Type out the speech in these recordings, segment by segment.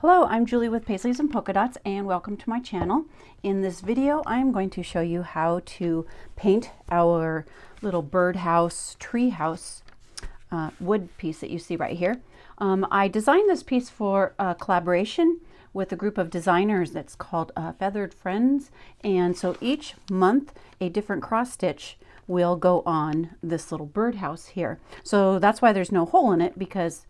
Hello, I'm Julie with Paisleys and Polka Dots, and welcome to my channel. In this video, I'm going to show you how to paint our little birdhouse treehouse wood piece that you see right here. I designed this piece for a collaboration with a group of designers that's called Feathered Friends, and so each month a different cross stitch will go on this little birdhouse here. So that's why there's no hole in it, because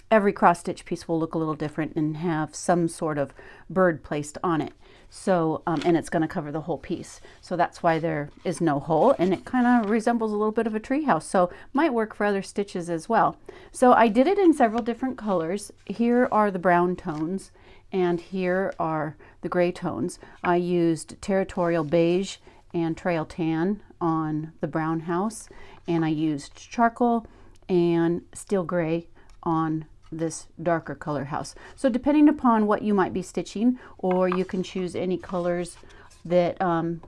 every cross stitch piece will look a little different and have some sort of bird placed on it. So, and it's going to cover the whole piece. So that's why there is no hole, and it kind of resembles a little bit of a tree house. So might work for other stitches as well. So I did it in several different colors. Here are the brown tones, and here are the gray tones. I used territorial beige and trail tan on the brown house, and I used charcoal and steel gray on this darker color house. So depending upon what you might be stitching, or you can choose any colors that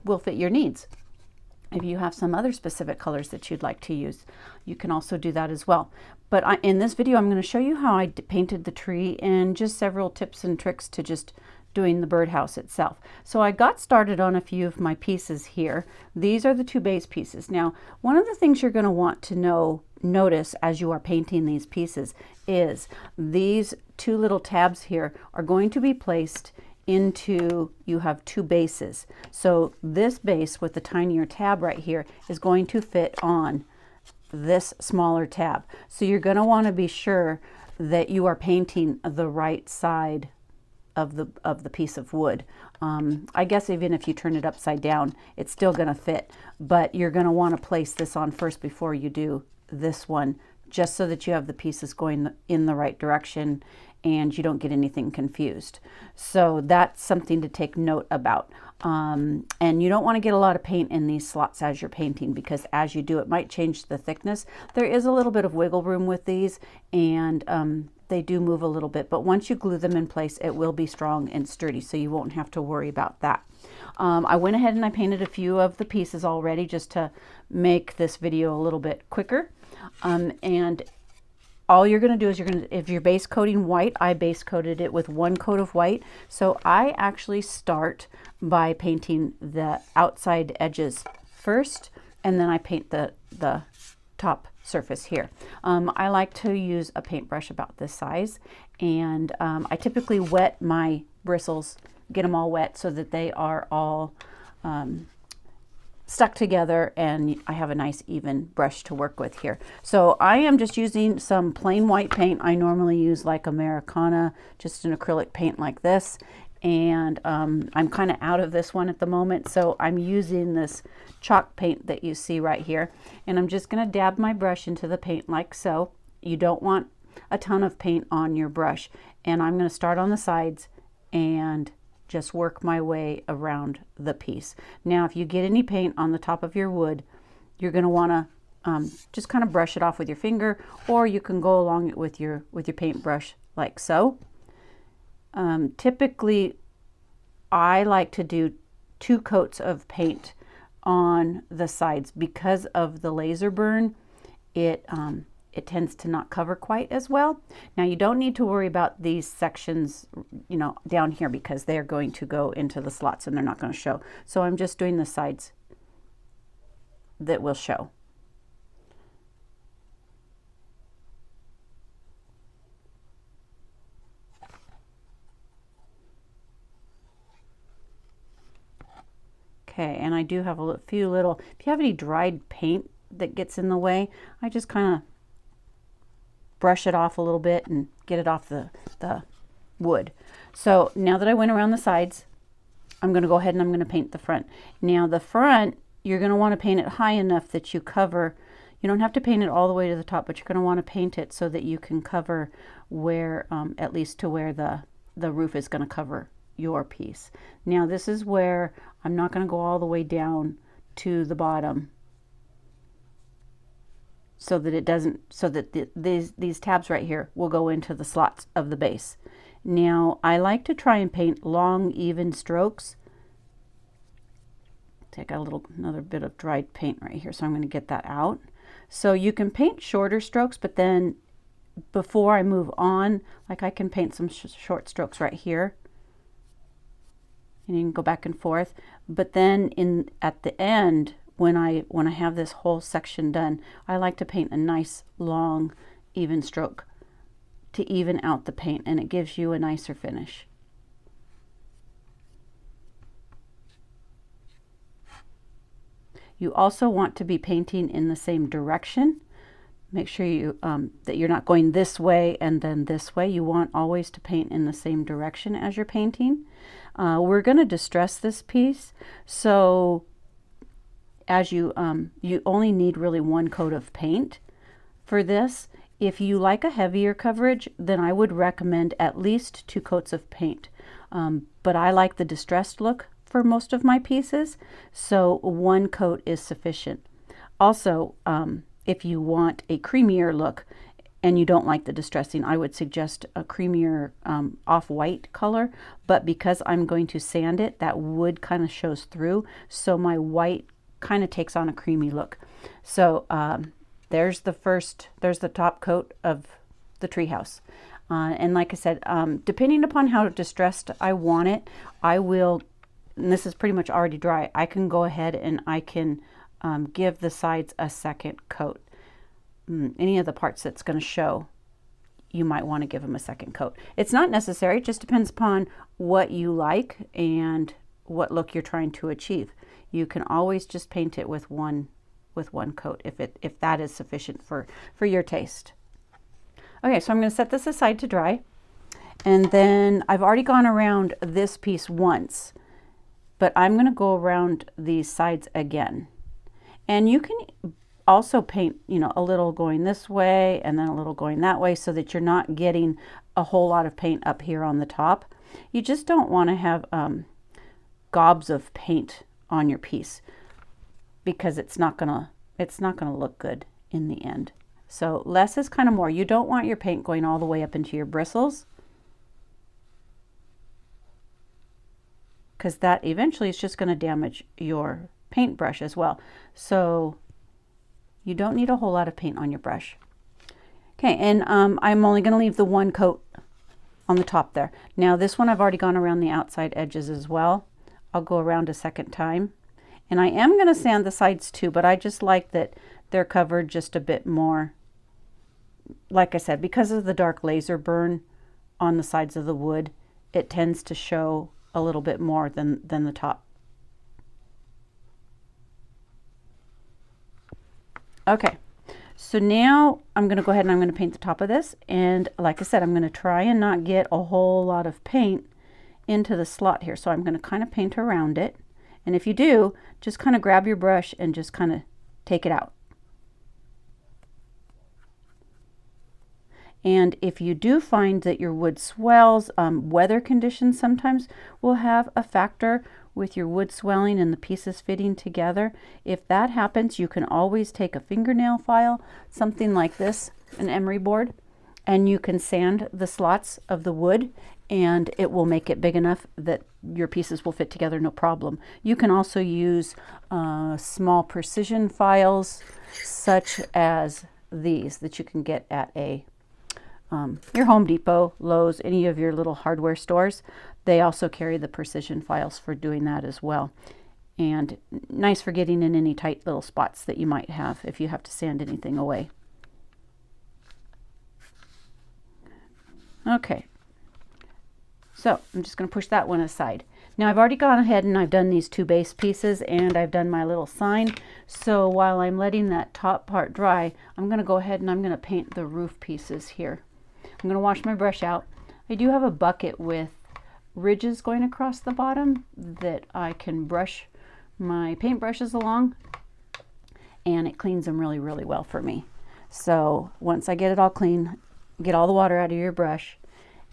will fit your needs. If you have some other specific colors that you'd like to use, you can also do that as well. But in this video, I'm going to show you how I painted the tree and just several tips and tricks to just doing the birdhouse itself. So I got started on a few of my pieces here. These are the two base pieces. Now, one of the things you're going to want to notice as you are painting these pieces is these two little tabs here are going to be placed into, you have two bases. So this base with the tinier tab right here is going to fit on this smaller tab. So you're going to want to be sure that you are painting the right side of the piece of wood. I guess even if you turn it upside down, it's still going to fit, but you're going to want to place this on first before you do this one, just so that you have the pieces going in the right direction and you don't get anything confused. So that's something to take note about. And you don't want to get a lot of paint in these slots as you're painting, because as you do, it might change the thickness. There is a little bit of wiggle room with these, and they do move a little bit, but once you glue them in place, it will be strong and sturdy, so you won't have to worry about that. I went ahead and I painted a few of the pieces already just to make this video a little bit quicker. And all you're going to do is if you're base coating white, I base coated it with one coat of white. So I actually start by painting the outside edges first, and then I paint the top surface here. I like to use a paintbrush about this size, and I typically wet my bristles, get them all wet so that they are all stuck together, and I have a nice even brush to work with here. So I am just using some plain white paint. I normally use like Americana, just an acrylic paint like this, and I'm kind of out of this one at the moment, so I'm using this chalk paint that you see right here, and I'm just going to dab my brush into the paint like so. You don't want a ton of paint on your brush, and I'm going to start on the sides and just work my way around the piece. Now, if you get any paint on the top of your wood, you're going to want to just kind of brush it off with your finger, or you can go along it with your paintbrush like so. Typically, I like to do 2 coats of paint on the sides because of the laser burn. It tends to not cover quite as well. Now, you don't need to worry about these sections, down here, because they're going to go into the slots and they're not going to show. So I'm just doing the sides that will show. Okay, and I do have a few little, if you have any dried paint that gets in the way, I just kind of brush it off a little bit and get it off the wood. So now that I went around the sides, I'm going to go ahead and I'm going to paint the front. Now the front, you're going to want to paint it high enough that you cover, you don't have to paint it all the way to the top, but you're going to want to paint it so that you can cover where, at least to where the roof is going to cover your piece. Now this is where I'm not going to go all the way down to the bottom, so that it doesn't, so that these tabs right here will go into the slots of the base. Now I like to try and paint long, even strokes. Take another bit of dried paint right here, so I'm going to get that out. So you can paint shorter strokes, but then before I move on, like I can paint some short strokes right here. And you can go back and forth. But then at the end, when I have this whole section done, I like to paint a nice long even stroke to even out the paint, and it gives you a nicer finish. You also want to be painting in the same direction. Make sure you that you're not going this way and then this way. You want always to paint in the same direction as you're painting. We're going to distress this piece, so as you only need really one coat of paint for this. If you like a heavier coverage, then I would recommend at least 2 coats of paint. But I like the distressed look for most of my pieces, so 1 coat is sufficient. Also, if you want a creamier look and you don't like the distressing, I would suggest a creamier off-white color, but because I'm going to sand it, that wood kind of shows through, so my white kind of takes on a creamy look. So there's the top coat of the treehouse. And like I said, depending upon how distressed I want it, I will, and this is pretty much already dry, I can go ahead and I can give the sides a second coat. Any of the parts that's going to show, you might want to give them a second coat. It's not necessary, it just depends upon what you like and what look you're trying to achieve. You can always just paint it with one coat if that is sufficient for your taste. Okay, so I'm going to set this aside to dry, and then I've already gone around this piece once, but I'm going to go around these sides again. And you can also paint, a little going this way and then a little going that way, so that you're not getting a whole lot of paint up here on the top. You just don't want to have gobs of paint on your piece, because it's not gonna look good in the end. So less is kind of more. You don't want your paint going all the way up into your bristles, because that eventually is just going to damage your paintbrush as well. So you don't need a whole lot of paint on your brush. Okay, and I'm only going to leave the 1 coat on the top there. Now this one I've already gone around the outside edges as well. I'll go around a second time. And I am going to sand the sides too, but I just like that they're covered just a bit more. Like I said, because of the dark laser burn on the sides of the wood, it tends to show a little bit more than the top. Okay, so now I'm going to go ahead and I'm going to paint the top of this. And like I said, I'm going to try and not get a whole lot of paint into the slot here. So I'm going to kind of paint around it. And if you do, just kind of grab your brush and just kind of take it out. And if you do find that your wood swells, weather conditions sometimes will have a factor with your wood swelling and the pieces fitting together. If that happens, you can always take a fingernail file, something like this, an emery board, and you can sand the slots of the wood, and it will make it big enough that your pieces will fit together no problem. You can also use small precision files such as these that you can get at your Home Depot, Lowe's, any of your little hardware stores. They also carry the precision files for doing that as well. And nice for getting in any tight little spots that you might have if you have to sand anything away. Okay, so I'm just going to push that one aside. Now I've already gone ahead and I've done these 2 base pieces, and I've done my little sign. So while I'm letting that top part dry, I'm going to go ahead and I'm going to paint the roof pieces here. I'm going to wash my brush out. I do have a bucket with ridges going across the bottom that I can brush my paintbrushes along, and it cleans them really, really well for me. So once I get it all clean, get all the water out of your brush,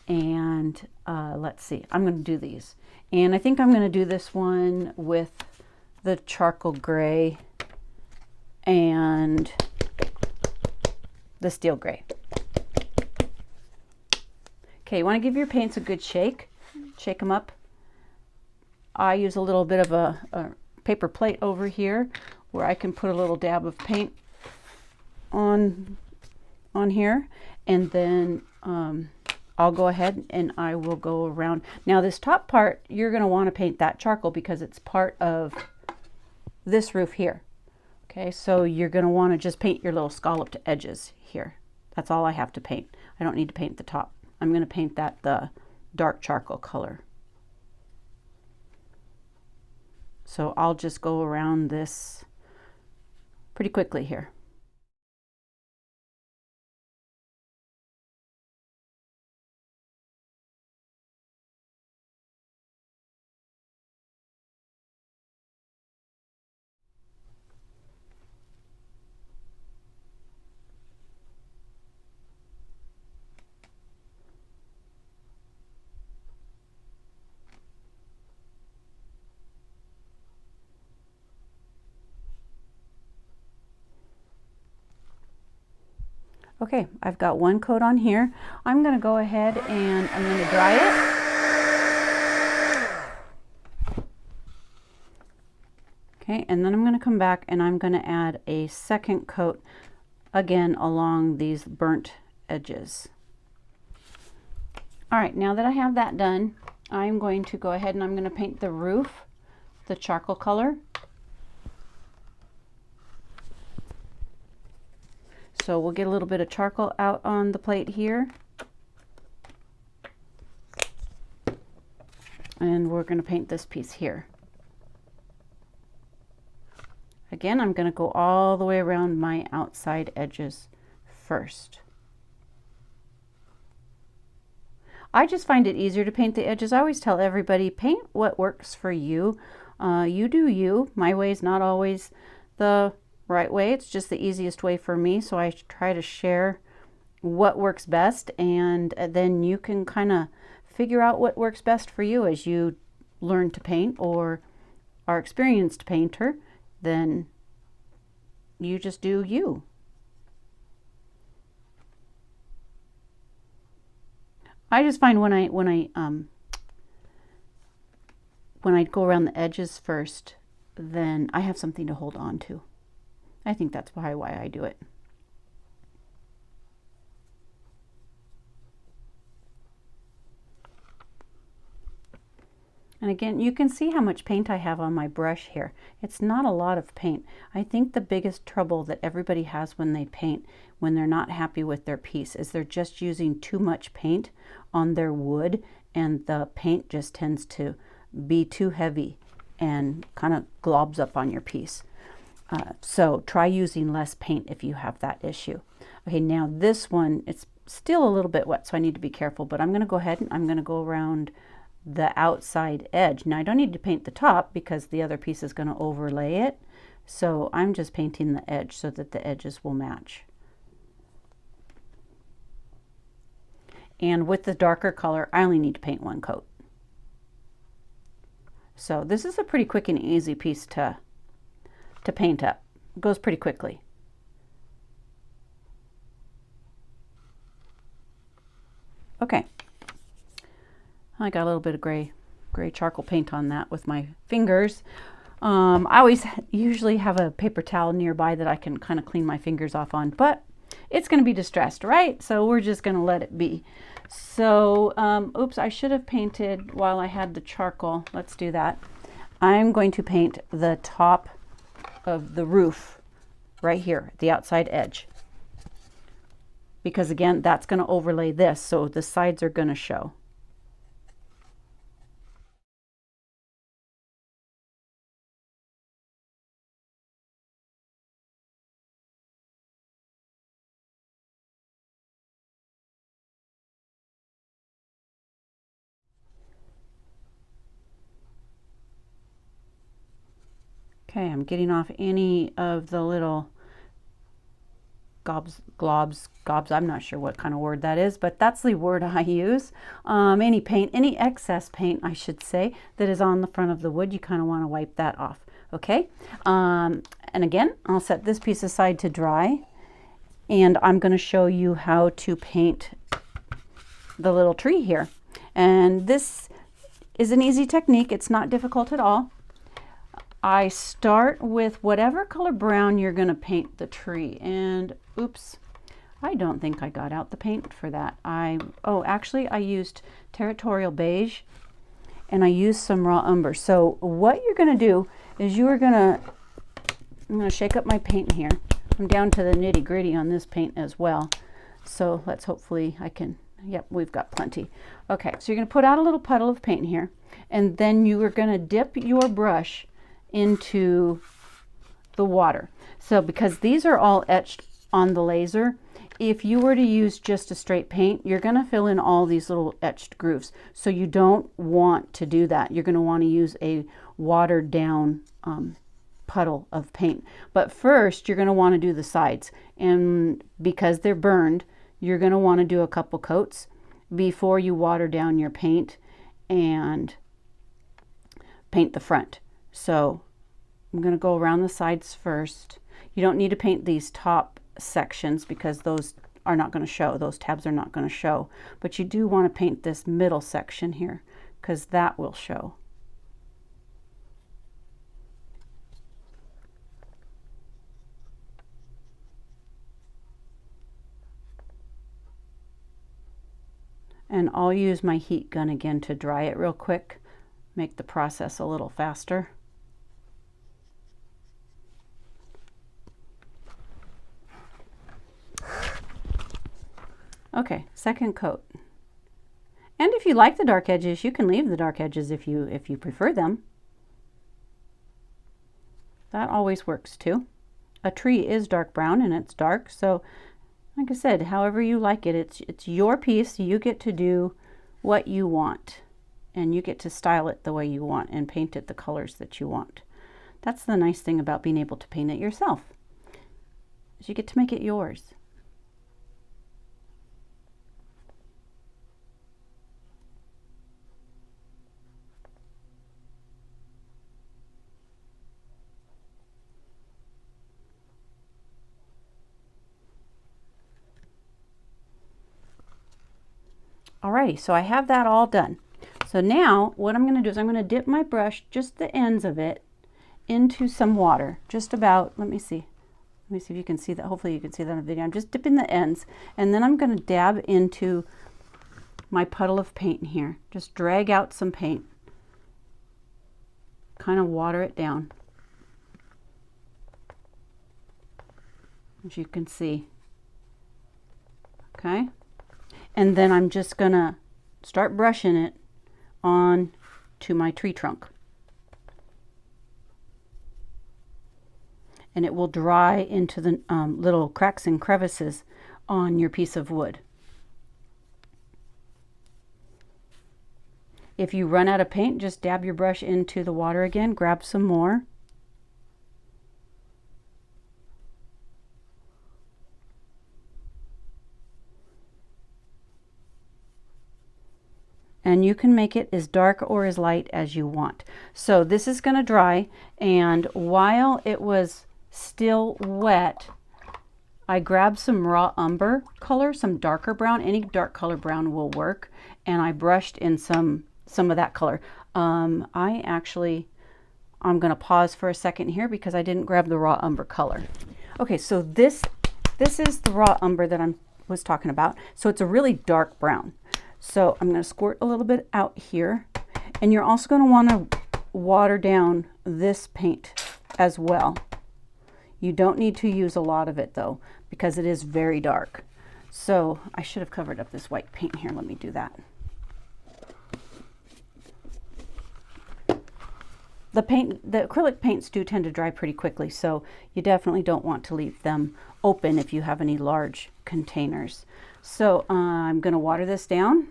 and let's see, I'm going to do these. And I think I'm going to do this one with the charcoal gray and the steel gray. Okay, you want to give your paints a good shake. Shake them up. I use a little bit of a paper plate over here where I can put a little dab of paint on here, And then I'll go ahead and I will go around. Now this top part, you're going to want to paint that charcoal because it's part of this roof here. Okay, so you're going to want to just paint your little scalloped edges here. That's all I have to paint. I don't need to paint the top. I'm going to paint that the dark charcoal color. So I'll just go around this pretty quickly here. Okay, I've got one coat on here. I'm going to go ahead and I'm going to dry it. Okay, and then I'm going to come back and I'm going to add a second coat again along these burnt edges. All right, now that I have that done, I'm going to go ahead and I'm going to paint the roof, the charcoal color. So we'll get a little bit of charcoal out on the plate here. And we're going to paint this piece here. Again, I'm going to go all the way around my outside edges first. I just find it easier to paint the edges. I always tell everybody, paint what works for you. You do you. My way is not always the right way. It's just the easiest way for me. So I try to share what works best, and then you can kind of figure out what works best for you as you learn to paint or are experienced painter. Then you just do you. I just find when I go around the edges first, then I have something to hold on to. I think that's why I do it. And again, you can see how much paint I have on my brush here. It's not a lot of paint. I think the biggest trouble that everybody has when they paint, when they're not happy with their piece, is they're just using too much paint on their wood, and the paint just tends to be too heavy and kind of globs up on your piece. So try using less paint if you have that issue. Okay, now this one, it's still a little bit wet, so I need to be careful, but I'm going to go ahead and I'm going to go around the outside edge. Now I don't need to paint the top because the other piece is going to overlay it. So I'm just painting the edge so that the edges will match. And with the darker color, I only need to paint one coat. So this is a pretty quick and easy piece to paint up. It goes pretty quickly. Okay. I got a little bit of gray charcoal paint on that with my fingers. I always usually have a paper towel nearby that I can kind of clean my fingers off on, but it's going to be distressed, right? So we're just going to let it be. So, oops, I should have painted while I had the charcoal. Let's do that. I'm going to paint the top of the roof right here, the outside edge. Because again, that's going to overlay this, so the sides are going to show. Okay, I'm getting off any of the little globs, I'm not sure what kind of word that is, but that's the word I use. Any paint, any excess paint, I should say, that is on the front of the wood, you kind of want to wipe that off, okay? And again, I'll set this piece aside to dry, and I'm going to show you how to paint the little tree here. And this is an easy technique, it's not difficult at all. I start with whatever color brown you're going to paint the tree, and oops, I don't think I got out the paint for that. Oh, actually I used Territorial Beige and I used some raw umber. So what you're going to do is I'm going to shake up my paint here. I'm down to the nitty gritty on this paint as well. So let's hopefully yep, we've got plenty. Okay, so you're going to put out a little puddle of paint here, and then you are going to dip your brush into the water. So because these are all etched on the laser, if you were to use just a straight paint, you're going to fill in all these little etched grooves. So you don't want to do that. You're going to want to use a watered down puddle of paint. But first, you're going to want to do the sides. And because they're burned, you're going to want to do a couple coats before you water down your paint and paint the front. So I'm going to go around the sides first. You don't need to paint these top sections because those are not going to show. Those tabs are not going to show. But you do want to paint this middle section here because that will show. And I'll use my heat gun again to dry it real quick, make the process a little faster. Okay, second coat. And if you like the dark edges, you can leave the dark edges if you prefer them. That always works too. A tree is dark brown and it's dark, so like I said, however you like it, it's your piece. You get to do what you want, and you get to style it the way you want and paint it the colors that you want. That's the nice thing about being able to paint it yourself, is you get to make it yours. Alrighty, so I have that all done. So now what I'm going to do is I'm going to dip my brush, just the ends of it, into some water. Just about, let me see if you can see that. Hopefully you can see that on the video. I'm just dipping the ends, and then I'm going to dab into my puddle of paint in here. Just drag out some paint. Kind of water it down. As you can see. Okay? And then I'm just gonna start brushing it on to my tree trunk. And it will dry into the little cracks and crevices on your piece of wood. If you run out of paint, just dab your brush into the water again, grab some more. And you can make it as dark or as light as you want. So this is going to dry, and while it was still wet, I grabbed some raw umber color, some darker brown. Any dark color brown will work, and I brushed in some of that color. I'm going to pause for a second here because I didn't grab the raw umber color. Okay, so this is the raw umber that I was talking about. So it's a really dark brown. So I'm going to squirt a little bit out here, and you're also going to want to water down this paint as well. You don't need to use a lot of it though, because it is very dark. So I should have covered up this white paint here. Let me do that. The acrylic paints do tend to dry pretty quickly, so you definitely don't want to leave them open if you have any large containers. So I'm going to water this down,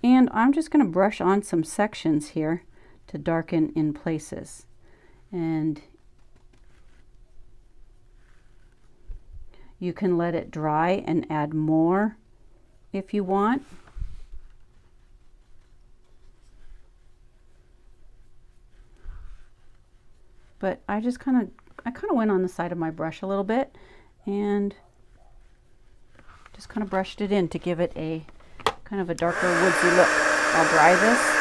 and I'm just going to brush on some sections here to darken in places. And you can let it dry and add more if you want. But I kind of went on the side of my brush a little bit and just kind of brushed it in to give it a kind of a darker woodsy look. I'll dry this.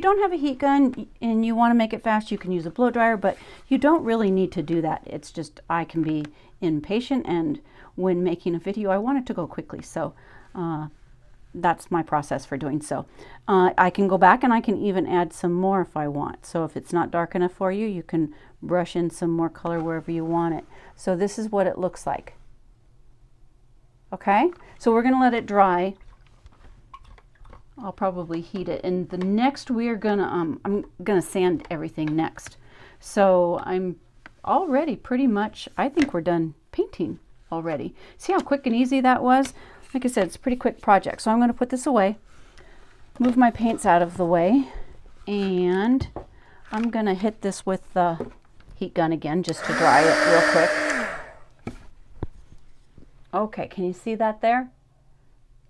don't have a heat gun and you want to make it fast, you can use a blow dryer, but you don't really need to do that. It's just I can be impatient, and when making a video, I want it to go quickly. So that's my process for doing so. I can go back and I can even add some more if I want. So if it's not dark enough for you, you can brush in some more color wherever you want it. So this is what it looks like. Okay, so we're going to let it dry. I'll probably heat it, and the next we're gonna I'm gonna sand everything next. So I'm already pretty much, I think we're done painting already. See how quick and easy that was? Like I said, it's a pretty quick project. So I'm going to put this away, move my paints out of the way, and I'm going to hit this with the heat gun again just to dry it real quick. Okay, can you see that there?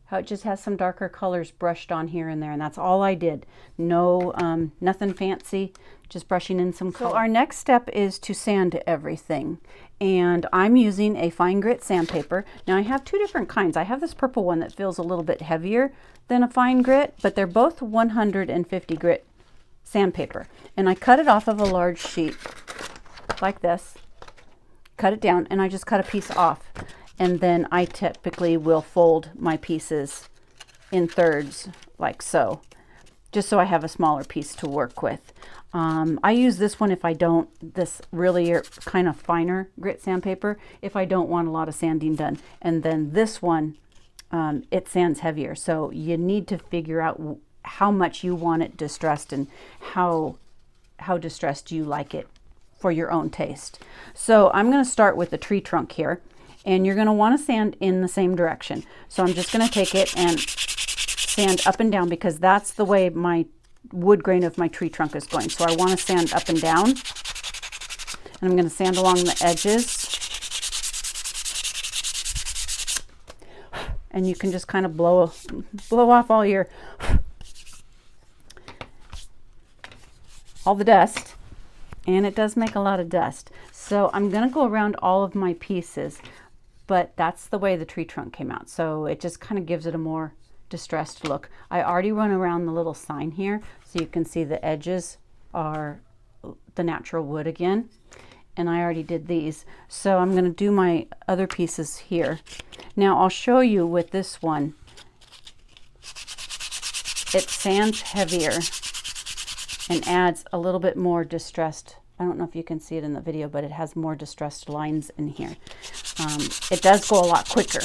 How it just has some darker colors brushed on here and there, and that's all I did. No, nothing fancy, just brushing in some color. So our next step is to sand everything, and I'm using a fine grit sandpaper. Now I have two different kinds. I have this purple one that feels a little bit heavier than a fine grit, but they're both 150 grit sandpaper, and I cut it off of a large sheet like this, cut it down, and I just cut a piece off. And then I typically will fold my pieces in thirds like so, just so I have a smaller piece to work with. I use this one if I don't, this really kind of finer grit sandpaper, if I don't want a lot of sanding done. And then this one, it sands heavier. So you need to figure out how much you want it distressed and how distressed you like it for your own taste. So I'm going to start with the tree trunk here. And you're going to want to sand in the same direction. So I'm just going to take it and sand up and down, because that's the way my wood grain of my tree trunk is going. So I want to sand up and down. And I'm going to sand along the edges. And you can just kind of blow off all the dust. And it does make a lot of dust. So I'm going to go around all of my pieces. But that's the way the tree trunk came out. So it just kind of gives it a more distressed look. I already run around the little sign here, so you can see the edges are the natural wood again. And I already did these. So I'm going to do my other pieces here. Now I'll show you with this one. It sands heavier and adds a little bit more distressed. I don't know if you can see it in the video, but it has more distressed lines in here. It does go a lot quicker.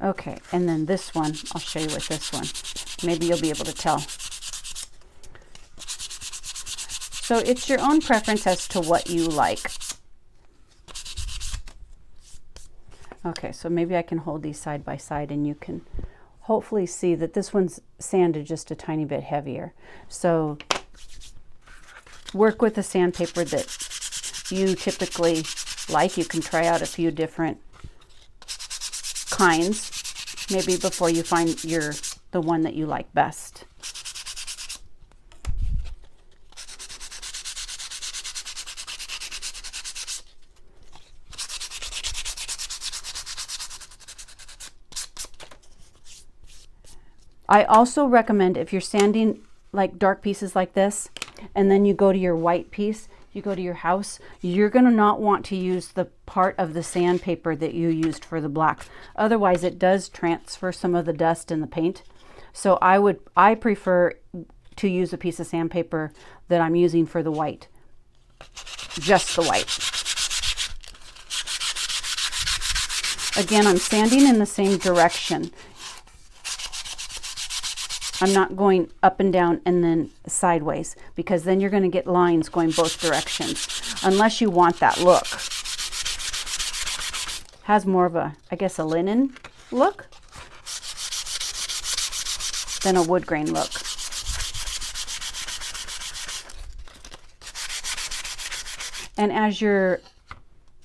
Okay, and then this one, I'll show you with this one. Maybe you'll be able to tell. So it's your own preference as to what you like. Okay, so maybe I can hold these side by side and you can hopefully see that this one's sanded just a tiny bit heavier. So work with the sandpaper that you typically like. You can try out a few different kinds, maybe before you find the one that you like best. I also recommend, if you're sanding like dark pieces like this, and then you go to your white piece, you go to your house, you're going to not want to use the part of the sandpaper that you used for the black. Otherwise, it does transfer some of the dust in the paint. So I prefer to use a piece of sandpaper that I'm using for the white, just the white. Again, I'm sanding in the same direction. I'm not going up and down and then sideways, because then you're going to get lines going both directions, unless you want that look. Has more of a, I guess, a linen look than a wood grain look. And as your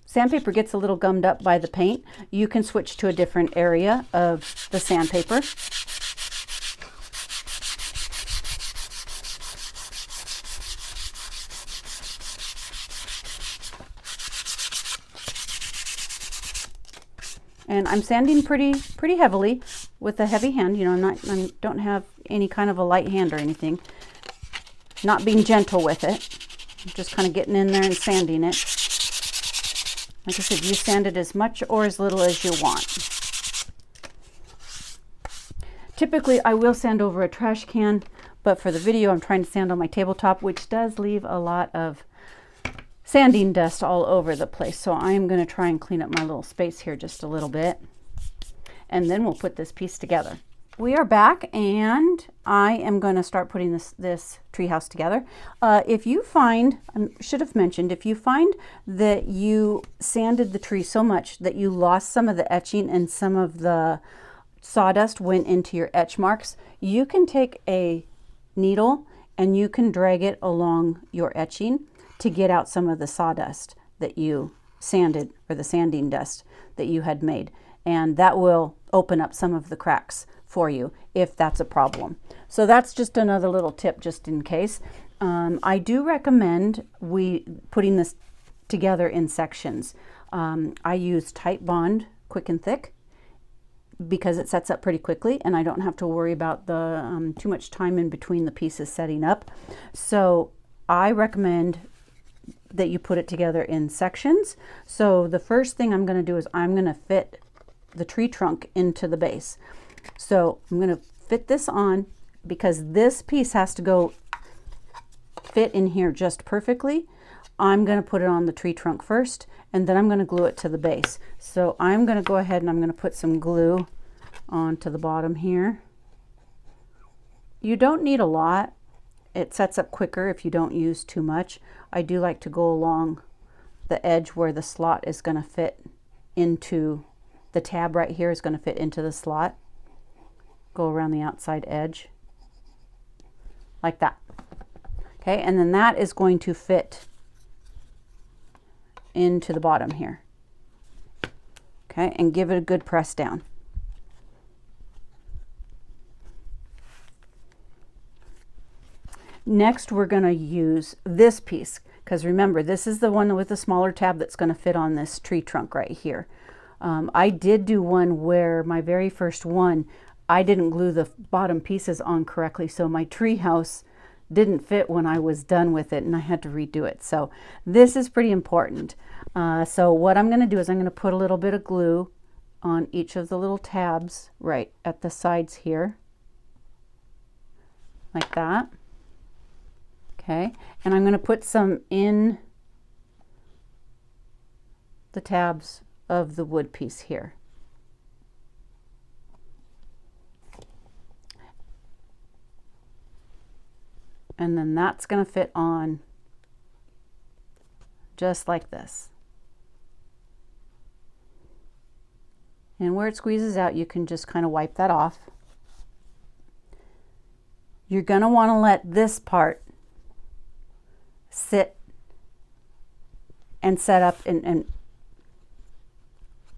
sandpaper gets a little gummed up by the paint, you can switch to a different area of the sandpaper. And I'm sanding pretty heavily with a heavy hand. You know, I don't have any kind of a light hand or anything. Not being gentle with it. I'm just kind of getting in there and sanding it. Like I said, you sand it as much or as little as you want. Typically, I will sand over a trash can, but for the video, I'm trying to sand on my tabletop, which does leave a lot of sanding dust all over the place. So I'm going to try and clean up my little space here just a little bit. And then we'll put this piece together. We are back, and I am going to start putting this treehouse together. If you find, I should have mentioned, if you find that you sanded the tree so much that you lost some of the etching and some of the sawdust went into your etch marks, you can take a needle and you can drag it along your etching to get out some of the sawdust that you sanded, or the sanding dust that you had made. And that will open up some of the cracks for you if that's a problem. So that's just another little tip just in case. I do recommend putting this together in sections. I use Tight Bond Quick and Thick because it sets up pretty quickly and I don't have to worry about the too much time in between the pieces setting up. So I recommend that you put it together in sections. So the first thing I'm going to do is I'm going to fit the tree trunk into the base. So I'm going to fit this on because this piece has to go fit in here just perfectly. I'm going to put it on the tree trunk first, and then I'm going to glue it to the base. So I'm going to go ahead and I'm going to put some glue onto the bottom here. You don't need a lot. It sets up quicker if you don't use too much. I do like to go along the edge where the slot is going to fit into, the tab right here is going to fit into the slot. Go around the outside edge like that. Okay, and then that is going to fit into the bottom here. Okay, and give it a good press down. Next, we're going to use this piece, because remember, this is the one with the smaller tab that's going to fit on this tree trunk right here. I did do one where my very first one, I didn't glue the bottom pieces on correctly, so my tree house didn't fit when I was done with it and I had to redo it. So this is pretty important. So what I'm going to do is I'm going to put a little bit of glue on each of the little tabs right at the sides here, like that. Okay, and I'm going to put some in the tabs of the wood piece here. And then that's going to fit on just like this. And where it squeezes out, you can just kind of wipe that off. You're going to want to let this part sit and set up and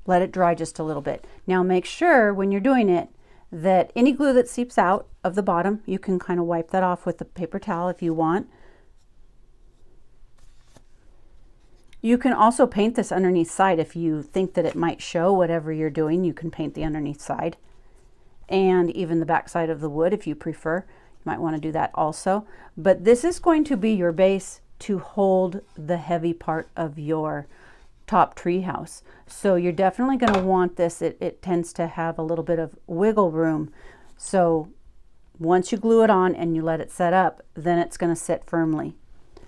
let it dry just a little bit. Now make sure when you're doing it that any glue that seeps out of the bottom, you can kind of wipe that off with a paper towel if you want. You can also paint this underneath side if you think that it might show whatever you're doing. You can paint the underneath side and even the back side of the wood if you prefer. You might want to do that also. But this is going to be your base to hold the heavy part of your top tree house. So you're definitely going to want this. It tends to have a little bit of wiggle room. So once you glue it on and you let it set up, then it's going to sit firmly.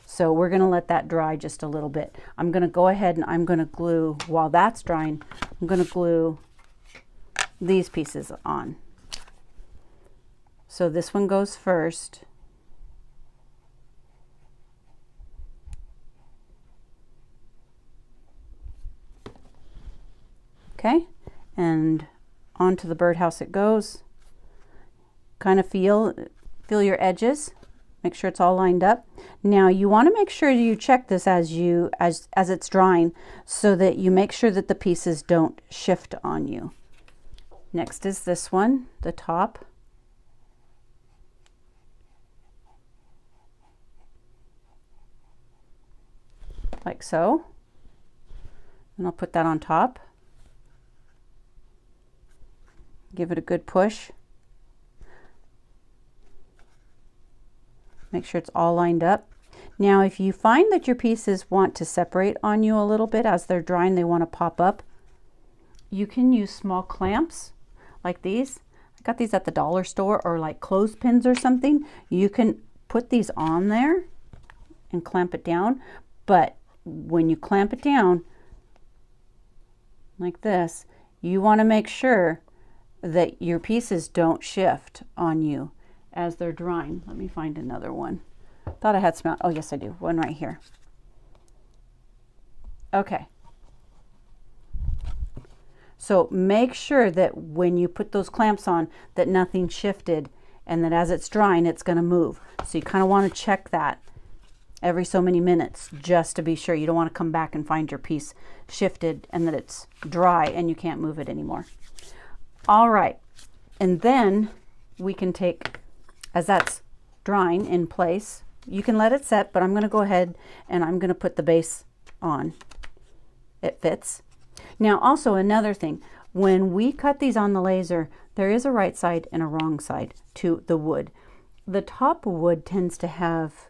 So we're going to let that dry just a little bit. I'm going to go ahead and I'm going to glue, while that's drying, I'm going to glue these pieces on. So this one goes first. Okay, and onto the birdhouse it goes. Kind of feel your edges. Make sure it's all lined up. Now you want to make sure you check this as it's drying so that you make sure that the pieces don't shift on you. Next is this one, the top. Like so. And I'll put that on top. Give it a good push. Make sure it's all lined up. Now, if you find that your pieces want to separate on you a little bit as they're drying, they want to pop up, you can use small clamps like these. I got these at the dollar store, or like clothespins or something. You can put these on there and clamp it down, but when you clamp it down like this, you want to make sure that your pieces don't shift on you as they're drying. Let me find another one. Thought I had some, oh yes I do, one right here. Okay. So make sure that when you put those clamps on that nothing shifted, and that as it's drying it's going to move. So you kind of want to check that every so many minutes just to be sure. You don't want to come back and find your piece shifted and that it's dry and you can't move it anymore. All right, and then we can take, as that's drying in place, you can let it set, but I'm going to go ahead and I'm going to put the base on. It fits. Now also another thing, when we cut these on the laser, there is a right side and a wrong side to the wood. The top wood tends to have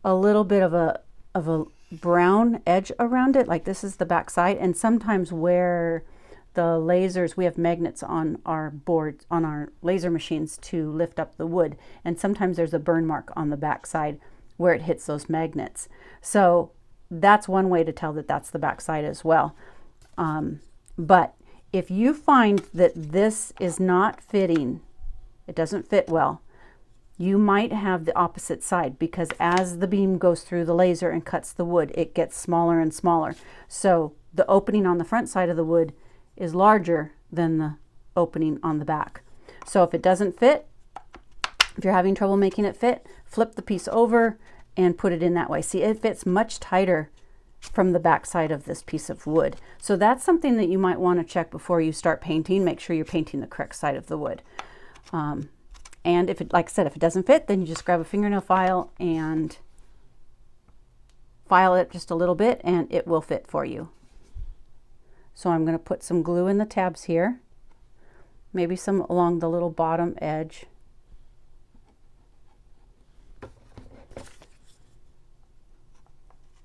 a little bit of a brown edge around it, like this is the back side, and sometimes where the lasers, we have magnets on our boards, on our laser machines to lift up the wood, and sometimes there's a burn mark on the back side where it hits those magnets. So that's one way to tell that that's the back side as well. But if you find that this is not fitting, it doesn't fit well, you might have the opposite side, because as the beam goes through the laser and cuts the wood, it gets smaller and smaller. So the opening on the front side of the wood is larger than the opening on the back. So if it doesn't fit, if you're having trouble making it fit, flip the piece over and put it in that way. See, it fits much tighter from the back side of this piece of wood. So that's something that you might want to check before you start painting. Make sure you're painting the correct side of the wood. And if it, like I said, if it doesn't fit, then you just grab a fingernail file and file it just a little bit and it will fit for you. So I'm going to put some glue in the tabs here, maybe some along the little bottom edge.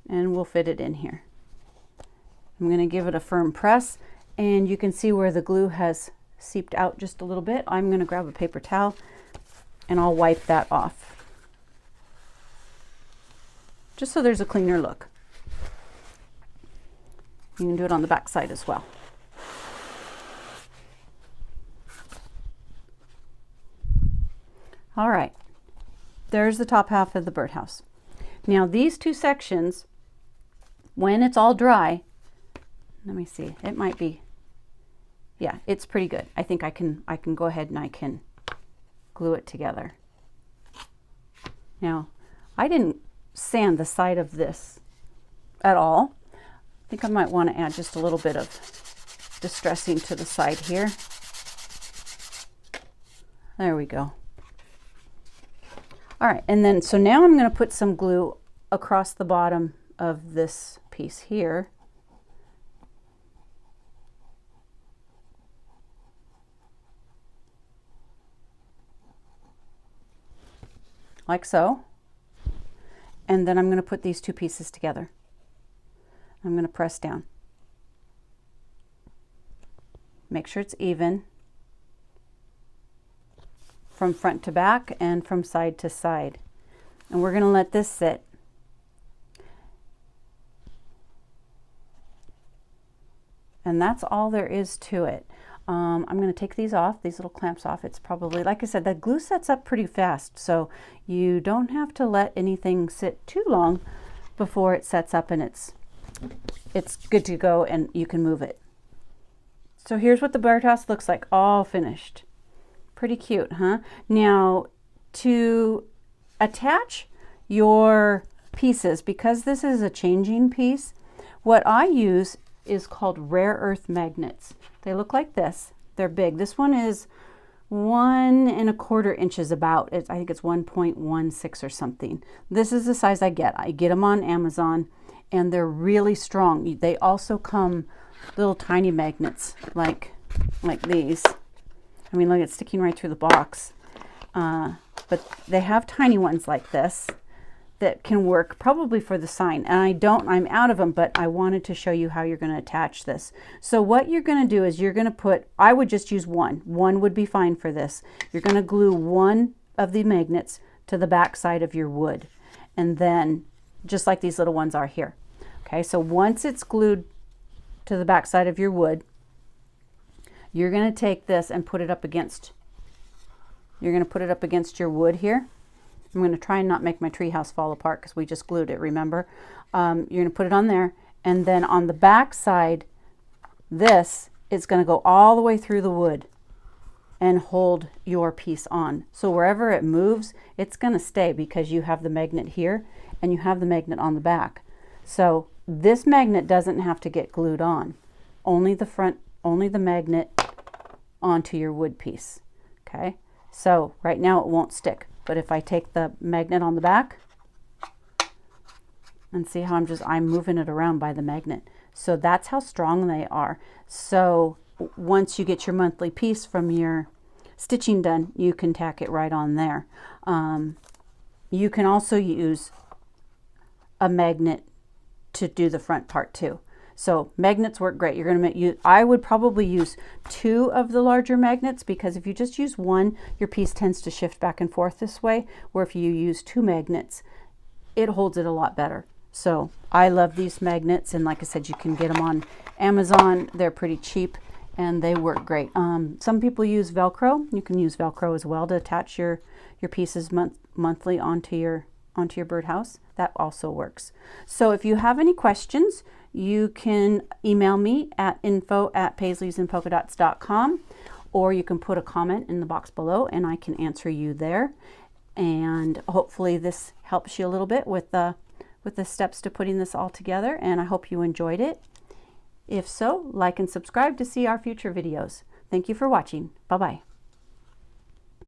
And we'll fit it in here. I'm going to give it a firm press, and you can see where the glue has seeped out just a little bit. I'm going to grab a paper towel and I'll wipe that off, just so there's a cleaner look. You can do it on the back side as well. All right, there's the top half of the birdhouse. Now these two sections, when it's all dry, let me see, it might be, yeah, it's pretty good. I think I can go ahead and I can glue it together. Now, I didn't sand the side of this at all. I think I might want to add just a little bit of distressing to the side here. There we go. All right, and then so now I'm going to put some glue across the bottom of this piece here. Like so. And then I'm going to put these two pieces together. I'm going to press down. Make sure it's even from front to back and from side to side. And we're going to let this sit. And that's all there is to it. I'm going to take these off, these little clamps off. It's probably, like I said, the glue sets up pretty fast, so you don't have to let anything sit too long before it sets up and it's good to go and you can move it. So here's what the birdhouse looks like, all finished. Pretty cute, huh? Now, to attach your pieces, because this is a changing piece, what I use is called rare earth magnets. They look like this. They're big. This one is 1 1/4 inches about. I think it's 1.16 or something. This is the size I get. I get them on Amazon and they're really strong. They also come little tiny magnets like like these. I mean, look, it's sticking right through the box. But they have tiny ones like this that can work probably for the sign. And I'm out of them, but I wanted to show you how you're going to attach this. So what you're going to do is you're going to put, I would just use one. One would be fine for this. You're going to glue one of the magnets to the back side of your wood. And then, just like these little ones are here. Okay, so once it's glued to the back side of your wood, you're going to take this and put it up against, you're going to put it up against your wood here. I'm going to try and not make my treehouse fall apart because we just glued it, remember? You're going to put it on there, and then on the back side, this is going to go all the way through the wood and hold your piece on. So wherever it moves, it's going to stay because you have the magnet here and you have the magnet on the back. So this magnet doesn't have to get glued on. Only the front, only the magnet onto your wood piece. Okay, so right now it won't stick, but if I take the magnet on the back and see how I'm moving it around by the magnet. So that's how strong they are. So once you get your monthly piece from your stitching done, you can tack it right on there. You can also use a magnet to do the front part too. So magnets work great. You're going to make, I would probably use 2 of the larger magnets, because if you just use one, your piece tends to shift back and forth this way, where if you use 2 magnets, it holds it a lot better. So I love these magnets, and like I said, you can get them on Amazon. They're pretty cheap and they work great. Some people use Velcro. You can use Velcro as well to attach your pieces monthly onto your birdhouse. That also works. So if you have any questions, you can email me at info@paisleysanpolkadots.com, or you can put a comment in the box below and I can answer you there. And hopefully this helps you a little bit with the steps to putting this all together, and I hope you enjoyed it. If so, like and subscribe to see our future videos. Thank you for watching. Bye-bye.